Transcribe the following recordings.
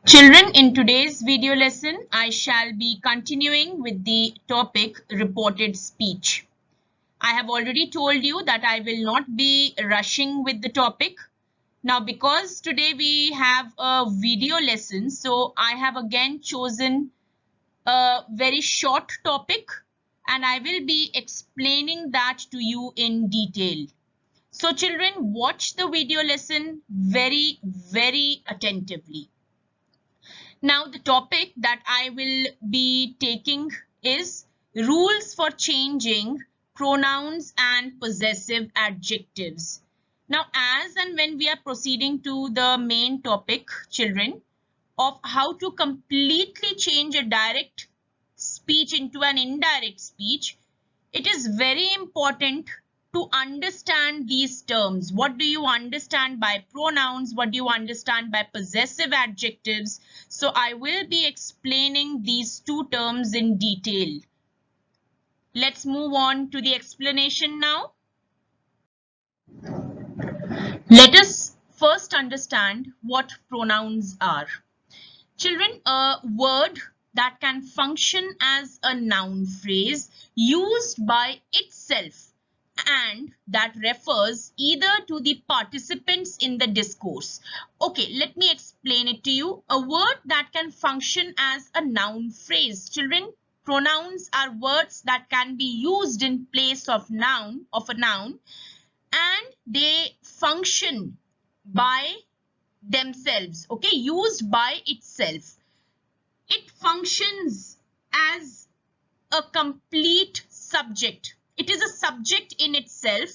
Children, in today's video lesson, I shall be continuing with the topic reported speech. I have already told you that I will not be rushing with the topic. Now, because today we have a video lesson, so I have again chosen a very short topic and I will be explaining that to you in detail. So children, watch the video lesson very attentively. Now, the topic that I will be taking is rules for changing pronouns and possessive adjectives. Now, as and when we are proceeding to the main topic, children, of how to completely change a direct speech into an indirect speech, it is very important to understand these terms. What do you understand by pronouns? What do you understand by possessive adjectives? So I will be explaining these two terms in detail. Let's move on to the explanation now. Let us first understand what pronouns are. Children, a word that can function as a noun phrase used by itself and that refers either to the participants in the discourse. Okay, let me explain it to you. A word that can function as a noun phrase. Children, pronouns are words that can be used in place of a noun, and they function by themselves, okay, used by itself. It functions as a complete subject. It is a subject in itself.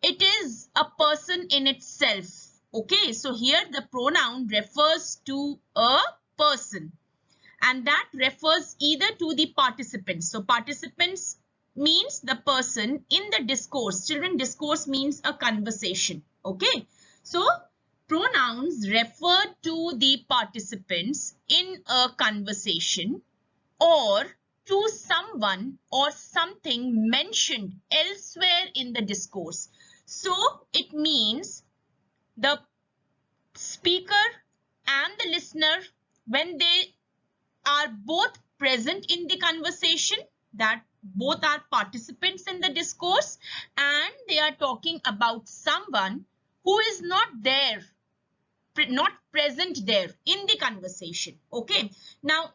It is a person in itself. Okay, so here the pronoun refers to a person and that refers either to the participants. So participants means the person in the discourse. Children, discourse means a conversation. Okay, so pronouns refer to the participants in a conversation or to someone or something mentioned elsewhere in the discourse. So it means the speaker and the listener, when they are both present in the conversation, that both are participants in the discourse and they are talking about someone who is not there, not present there in the conversation. Okay, now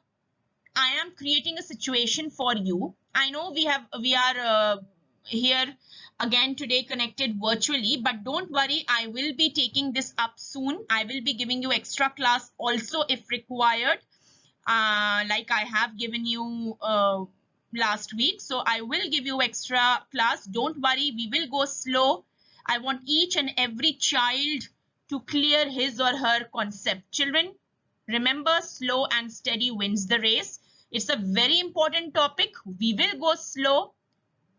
I am creating a situation for you. I know we are here again today connected virtually, but don't worry, I will be taking this up soon. I will be giving you extra class also if required, like I have given you last week. So I will give you extra class. Don't worry, we will go slow. I want each and every child to clear his or her concept. Children, remember, slow and steady wins the race. It's a very important topic. We will go slow.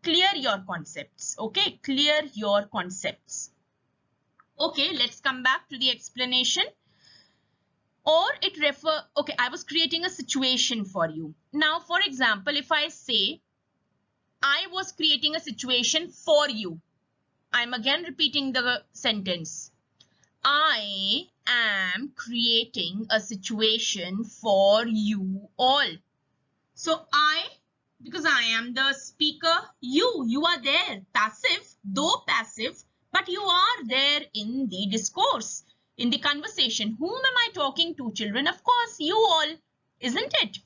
Clear your concepts. Okay, clear your concepts. Okay, let's come back to the explanation. Or it refer, okay, I was creating a situation for you. Now, for example, if I say, I was creating a situation for you. I'm again repeating the sentence. I am creating a situation for you all. So because I am the speaker, you are there, passive, though passive, but you are there in the discourse, in the conversation. Whom am I talking to, children? Of course, you all, isn't it?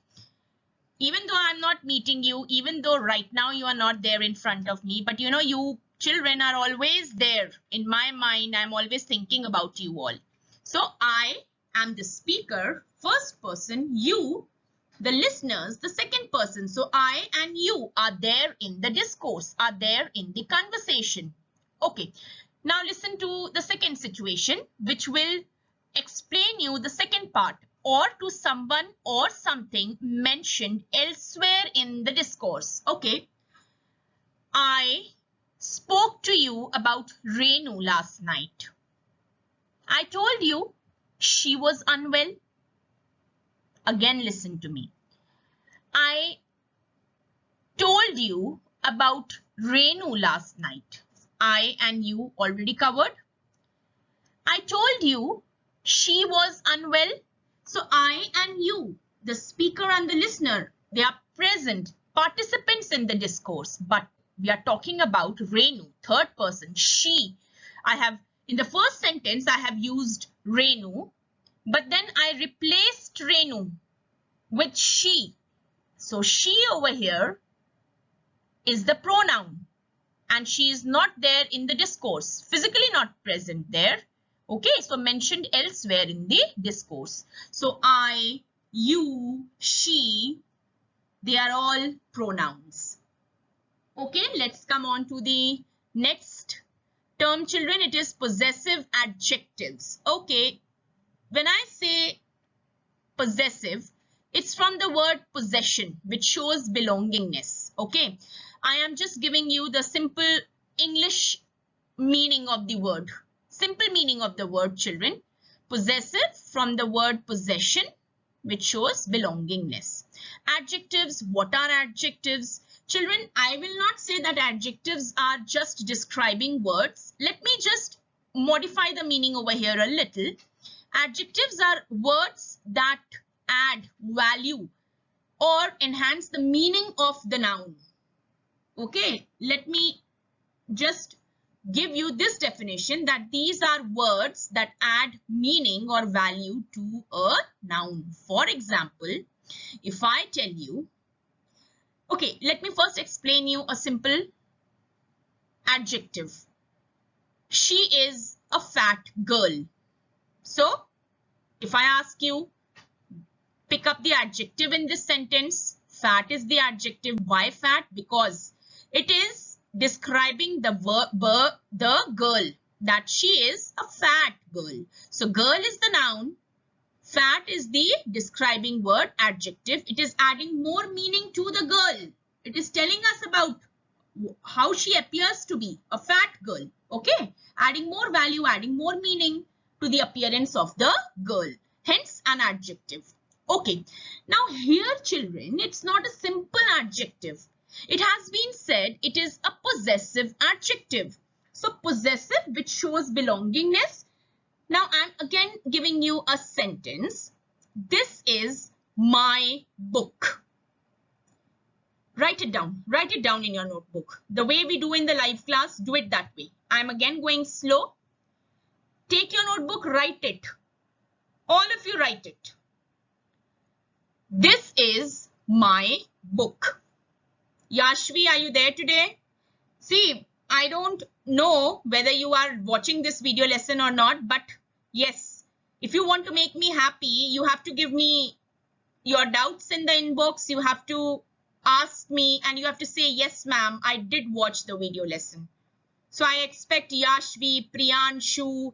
Even though I'm not meeting you, even though right now you are not there in front of me, but you know, you children are always there in my mind. I'm always thinking about you all. So I am the speaker, first person, you, the listeners, the second person. So I and you are there in the discourse, are there in the conversation. Okay, now listen to the second situation, which will explain you the second part. Or to someone or something mentioned elsewhere in the discourse. Okay, I spoke to you about Renu last night. I told you she was unwell. Again, listen to me. I told you about Renu last night. I and you already covered. I told you she was unwell. So I and you, the speaker and the listener, they are present participants in the discourse, but we are talking about Renu, third person, she. In the first sentence, I have used Renu, but then I replaced Renu with she. So she over here is the pronoun and she is not there in the discourse, physically not present there. Okay, so mentioned elsewhere in the discourse. So I, you, she, they are all pronouns. Okay, let's come on to the next term, children. It is possessive adjectives. Okay, when I say possessive, it's from the word possession, which shows belongingness. Okay, I am just giving you the simple English meaning of the word. Simple meaning of the word, children. Possessive from the word possession, which shows belongingness. Adjectives, what are adjectives? Children, I will not say that adjectives are just describing words. Let me just modify the meaning over here a little. Adjectives are words that add value or enhance the meaning of the noun. Okay, let me just give you this definition, that these are words that add meaning or value to a noun. For example, if I tell you, okay, let me first explain you a simple adjective. She is a fat girl. So, if I ask you, pick up the adjective in this sentence. Fat is the adjective. Why fat? Because it is describing the girl, that she is a fat girl. So girl is the noun. Fat is the describing word, adjective. It is adding more meaning to the girl. It is telling us about how she appears to be, a fat girl. Okay, adding more value, adding more meaning to the appearance of the girl. Hence an adjective. Okay, now here, children, it's not a simple adjective. It has been said it is a possessive adjective. So possessive, which shows belongingness. Now I'm again giving you a sentence. This is my book. Write it down. Write it down in your notebook. The way we do in the live class, do it that way. I'm again going slow. Take your notebook, write it. All of you write it. This is my book. Yashvi, are you there today? See, I don't know whether you are watching this video lesson or not, but yes, if you want to make me happy, you have to give me your doubts in the inbox. You have to ask me and you have to say, yes, ma'am, I did watch the video lesson. So I expect Yashvi, Priyanshu,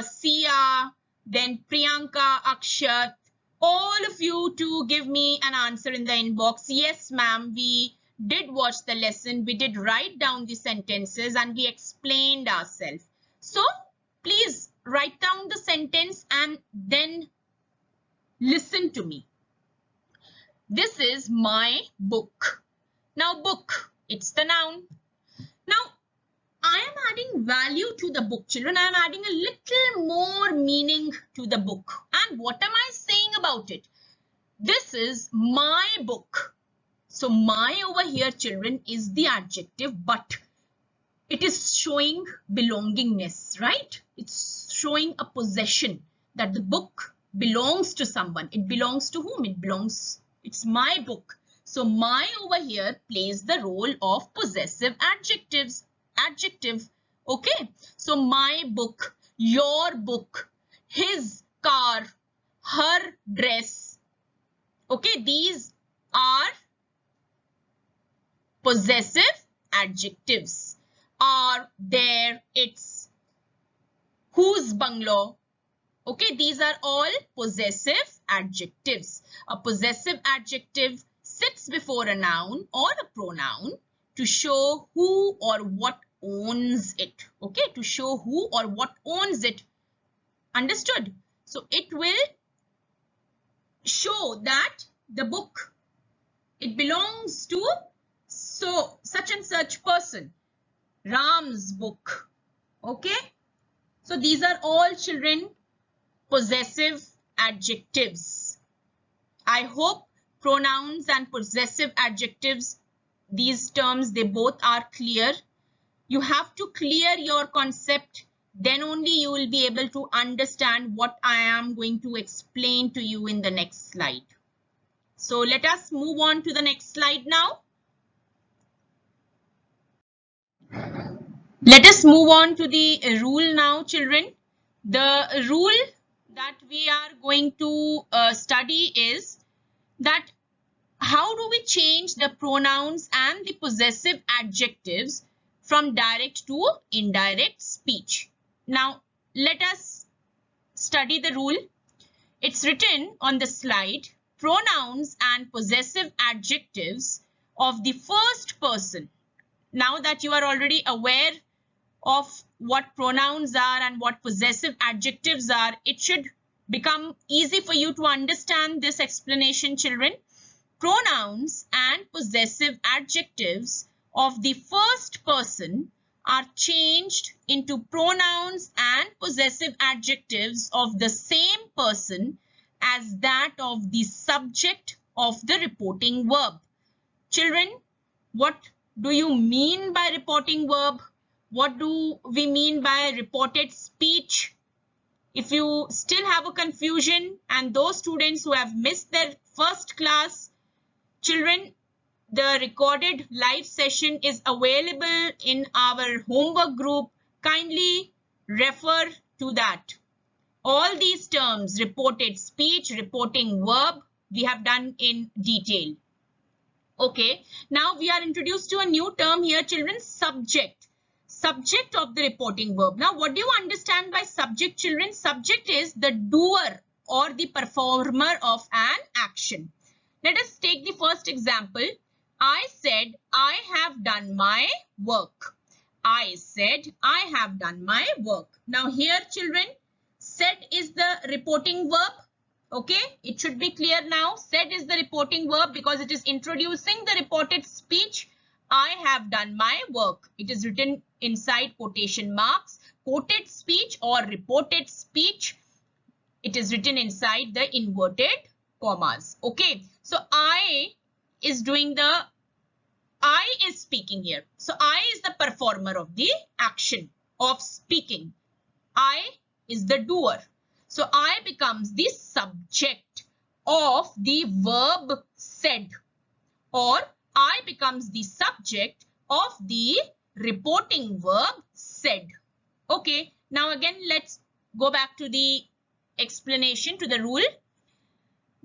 Sia, then Priyanka, Akshat, all of you to give me an answer in the inbox. Yes, ma'am, we did watch the lesson. We did write down the sentences and we explained ourselves. So please write down the sentence and then listen to me. This is my book. Now book, it's the noun. Now I am adding value to the book, children. I am adding a little more meaning to the book. And what am I saying about it? This is my book. So my over here, children, is the adjective, but it is showing belongingness, right? It's showing a possession, that the book belongs to someone. It belongs to whom? It's my book. So my over here plays the role of possessive adjective. Okay, so my book, your book, his car, her dress. Okay, these are possessive adjectives. Are, their, its, whose bungalow. Okay, these are all possessive adjectives. A possessive adjective sits before a noun or a pronoun to show who or what owns it. Okay, to show who or what owns it. Understood? So it will show that the book, it belongs to such and such person. Ram's book. Okay, so these are all, children, possessive adjectives. I hope pronouns and possessive adjectives, these terms, they both are clear. You have to clear your concept, then only you will be able to understand what I am going to explain to you in the next slide. So let us move on to the next slide now. Let us move on to the rule now, children. The rule that we are going to study is that how do we change the pronouns and the possessive adjectives from direct to indirect speech. Now, let us study the rule. It's written on the slide. Pronouns and possessive adjectives of the first person. Now that you are already aware of what pronouns are and what possessive adjectives are, it should become easy for you to understand this explanation, children. Pronouns and possessive adjectives of the first person are changed into pronouns and possessive adjectives of the same person as that of the subject of the reporting verb. Children, what do you mean by reporting verb? What do we mean by reported speech? If you still have a confusion, and those students who have missed their first class, children, the recorded live session is available in our homework group. Kindly refer to that. All these terms, reported speech, reporting verb, we have done in detail. Okay, now we are introduced to a new term here, children, subject. Subject of the reporting verb. Now, what do you understand by subject, children? Subject is the doer or the performer of an action. Let us take the first example. I said, I have done my work. I said, I have done my work. Now here, children, said is the reporting verb. Okay, it should be clear now. Said is the reporting verb because it is introducing the reported speech. I have done my work. It is written inside quotation marks. Quoted speech or reported speech, it is written inside the inverted commas. Okay, so I is speaking here. So I is the performer of the action of speaking. I is the doer. So I becomes the subject of the verb said, or I becomes the subject of the reporting verb said. Okay, now again let's go back to the explanation, to the rule.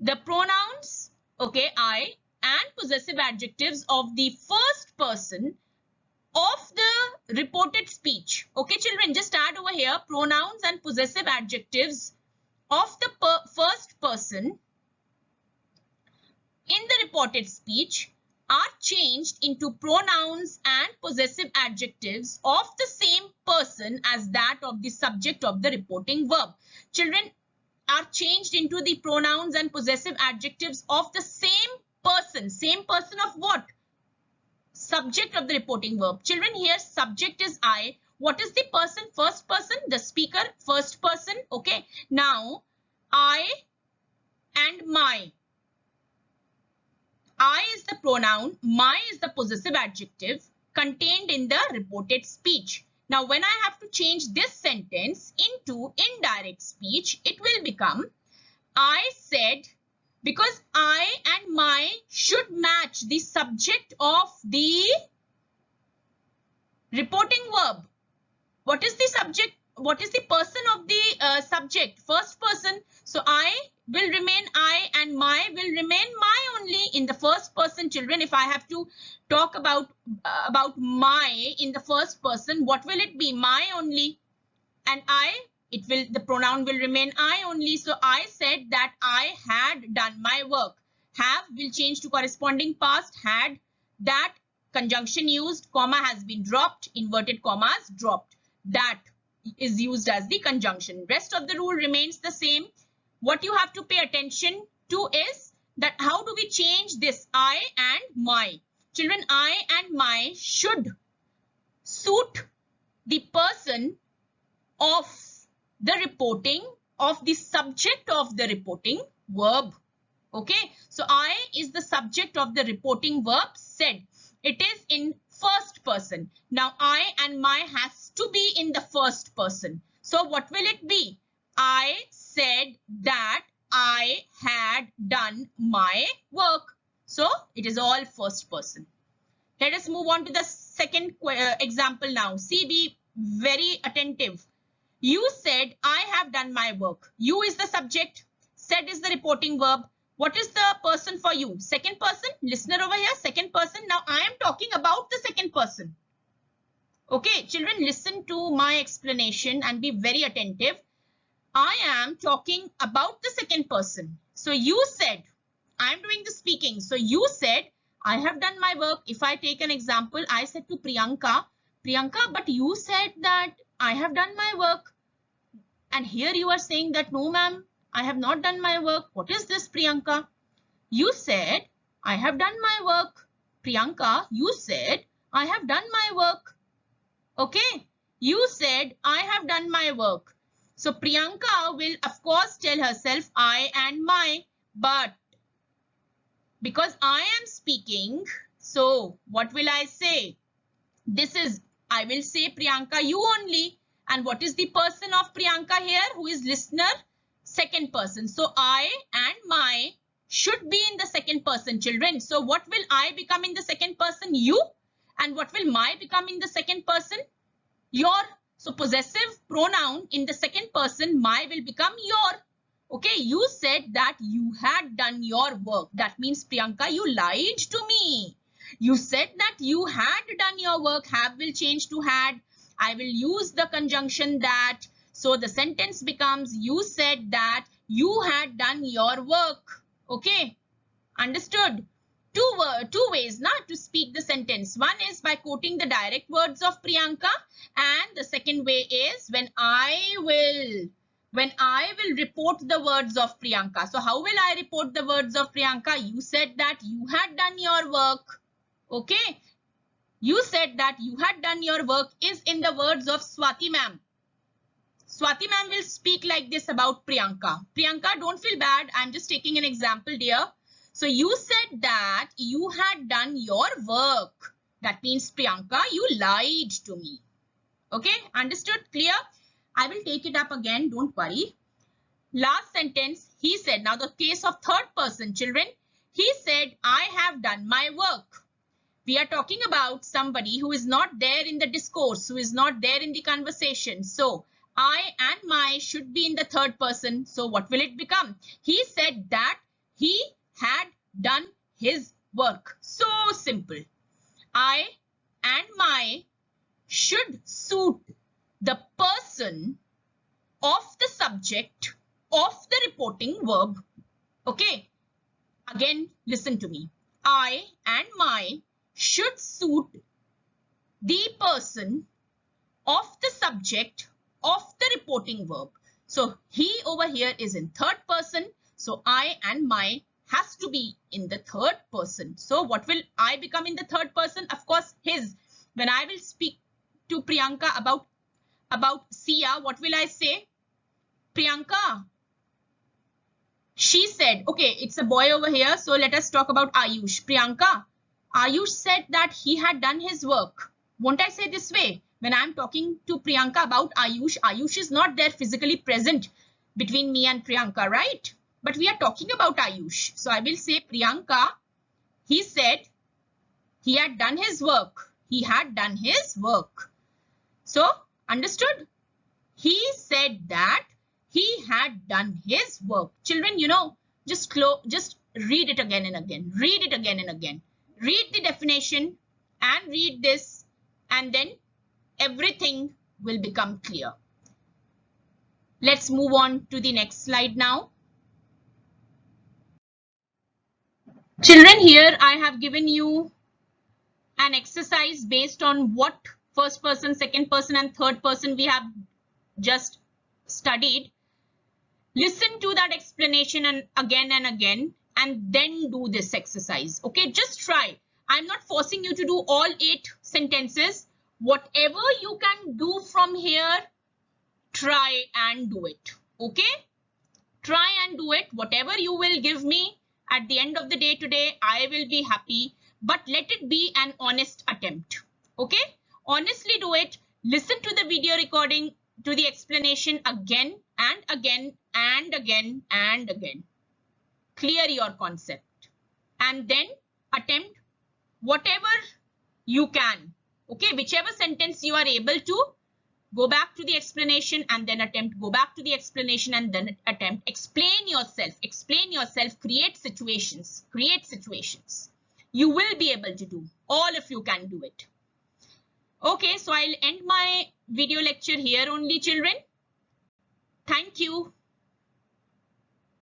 The pronouns, okay, I, and possessive adjectives of the first person of the reported speech. Okay, children, just add over here pronouns and possessive adjectives of the first person in the reported speech are changed into pronouns and possessive adjectives of the same person as that of the subject of the reporting verb. Children, are changed into the pronouns and possessive adjectives of the same person. Same person of what? Subject of the reporting verb. Children, here subject is I. What is the person? First person, the speaker, first person. Okay. Now, I and my. I is the pronoun, my is the possessive adjective contained in the reported speech. Now, when I have to change this sentence into indirect speech, it will become, I said, because I and my should match the subject of the reporting verb. What is the subject? What is the person of the subject? First person. So I will remain I and my will remain my only in the first person. Children, if I have to talk about my in the first person, what will it be? My only. And I, the pronoun will remain I only. So I said that I had done my work. Have will change to corresponding past. Had, that, conjunction used, comma has been dropped, inverted commas dropped. That is used as the conjunction. Rest of the rule remains the same. What you have to pay attention to is that how do we change this I and my? Children, I and my should suit the person of the reporting of the subject of the reporting verb. Okay, so I is the subject of the reporting verb said. It is in first person. Now I and my has to be in the first person. So what will it be? I said that I had done my work. So it is all first person. Let us move on to the second example now. See, be very attentive. You said, I have done my work. You is the subject. Said is the reporting verb. What is the person for you? Second person. Listener over here, second person. Now I am talking about the second person. Okay, children, listen to my explanation and be very attentive. I am talking about the second person. So you said, I am doing the speaking. So you said, I have done my work. If I take an example, I said to Priyanka, Priyanka, but you said that I have done my work. And here you are saying that, no, ma'am, I have not done my work. What is this, Priyanka? You said, I have done my work. Priyanka, you said, I have done my work. Okay. You said, I have done my work. So Priyanka will, of course, tell herself, I and my, but because I am speaking, so what will I say? This is, I will say Priyanka, you only. And what is the person of Priyanka here? Who is listener? Second person. So I and my should be in the second person, children. So what will I become in the second person? You. And what will my become in the second person? Your. So possessive pronoun in the second person, my will become your. Okay, you said that you had done your work. That means, Priyanka, you lied to me. You said that you had done your work. Have will change to had. I will use the conjunction that. So the sentence becomes, you said that you had done your work. Okay, understood? Two ways to speak the sentence. One is by quoting the direct words of Priyanka, and the second way is when I will report the words of Priyanka. So how will I report the words of Priyanka? You said that you had done your work. Okay. You said that you had done your work is in the words of Swati ma'am. Swati ma'am will speak like this about Priyanka. Priyanka, don't feel bad. I'm just taking an example, dear. So you said that you had done your work. That means, Priyanka, you lied to me. Okay, understood? Clear? I will take it up again. Don't worry. Last sentence, he said. Now the case of third person, children. He said, I have done my work. We are talking about somebody who is not there in the discourse, who is not there in the conversation. So I and my should be in the third person. So what will it become? He said that he had done his work. So simple. I and my should suit the person of the subject of the reporting verb. Okay. Again, listen to me. I and my should suit the person of the subject of the reporting verb. So he over here is in third person. So I and my has to be in the third person. So what will I become in the third person? Of course, his. When I will speak to Priyanka about Sia, what will I say? Priyanka. She said, okay, it's a boy over here. So let us talk about Ayush. Priyanka, Ayush said that he had done his work. Won't I say this way? When I'm talking to Priyanka about Ayush, Ayush is not there physically present between me and Priyanka, right? But we are talking about Ayush. So I will say, Priyanka, he said he had done his work. He had done his work. So, understood? He said that he had done his work. Children, you know, just read it again and again. Read it again and again. Read the definition and read this, and then everything will become clear. Let's move on to the next slide now. Children, here I have given you an exercise based on what first person, second person, and third person we have just studied. Listen to that explanation and again, and then do this exercise. Okay, just try. I'm not forcing you to do all 8 sentences. Whatever you can do from here, try and do it. Okay? Try and do it. Whatever you will give me at the end of the day today, I will be happy. But let it be an honest attempt. Okay? Honestly do it. Listen to the video recording, to the explanation again and again and again and again. Clear your concept. And then attempt whatever you can. Okay? Whichever sentence you are able to, go back to the explanation and then attempt, go back to the explanation and then attempt. Explain yourself, create situations. You will be able to do. All of you can do it. Okay, so I'll end my video lecture here only, children. Thank you.